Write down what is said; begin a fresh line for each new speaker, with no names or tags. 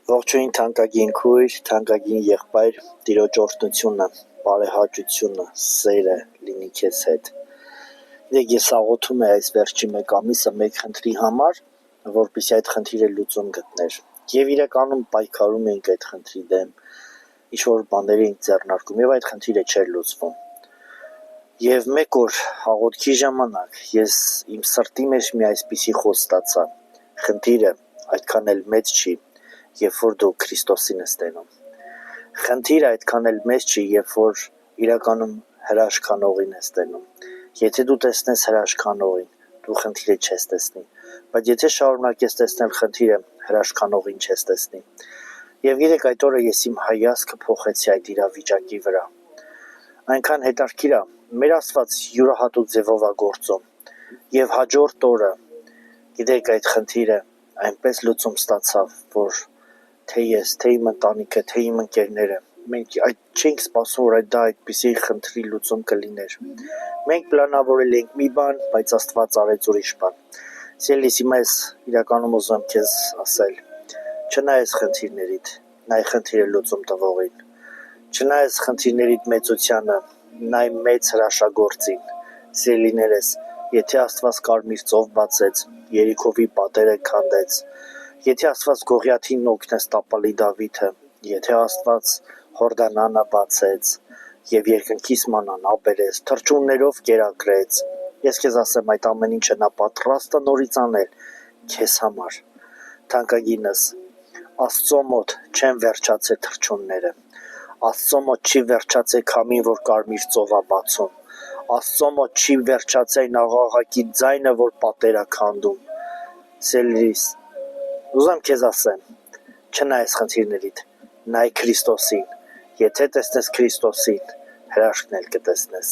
Ողջույն թանկագին քույր, թանկագին եղբայր, Տիրոջ օրհնությունը, բարեհաճությունը, սերը լինի քեզ հետ։ Ես աղոթում եմ այս վերջի մեկ ամիսը մեկ խնդրի համար, որպեսզի այդ խնդիրը լուծում գտներ։ Եվ իրականում պայքարում ենք այդ խնդրի դեմ, ինչ-որ բաներ ենք ձեռնարկում եւ այդ խնդիրը չէր լուծվում։ Եվ մեկ օր աղոթքի ժամանակ ես իմ սրտի մեջ մի այսպիսի խոսք ստացա. խնդիրը այդքան էլ մեծ չի, երբ որ դու Քրիստոսին ես տենում։ Խնդիրը այդքան էլ մեծ չի, երբ որ իրականում հրաշքանողին ես տենում։ Եթե դու տեսնես հրաշքանողին, դու խնդիրը չես տեսնի, բայց եթե շարունակես տեսնել խնդիրը, հրաշքանողին չես տեսնի։ Եվ երեք այդ օրը ես իմ հայացքը փոխեցի այդ իրավիճակի վրա։ Այնքան հետաքրքիր է, մեր Աստված յուրահատուկ ձևով է գործում։ Եվ հաջորդ օրը, գիտեք, այդ խնդիրը այնպես լուծում ստացավ, որ թե ես, թե իմ ընտանիքը, թե իմ ընկերները, մենք չէինք սպասում, որ դա այդպիսի խնդրի լուծում կլիներ։ Մենք պլանավորել էինք մի բան, բայց Աստված արեց ուրիշ բան։ Սիրելիս, հիմա ես իրականում ուզում եմ քեզ ասել, չնայես խնդիրներիդ, նայ խնդիրը լուծում տվողին, չնայես խնդիրներիդ մեծությանը, նայ մեծ հրաշագործին։ Սիրելիներս, եթե Աստված կարմիր ծով բացեց, Երիքովի պատերը քանդեց, եթե Աստված Գողիաթին օգնեց տապալի Դավիթը, եթե Աստված Հորդանանը բացեց եւ երկնքից մանանա բերեց, թռչուններով կերակրեց, ես քեզ ասեմ, այդ ամեն ինչը նա պատրաստ է նորից անել քեզ համար։ Թանկագինս, Աստծո մոտ չեն վերջացել թռչունները, Աստծո մոտ չի վերջացել քամին, որ կարմիր ծով է բացում, Աստծո մոտ չի վերջացել աղաղակի ձայնը, որ պատեր է քանդում։ Սիրելիս, ուզում քեզ ասեմ, չնայես խնդիրներիդ, նայ Քրիստոսին, եթե տեսնես Քրիստոսին, հրաշքն էլ կտեսնես։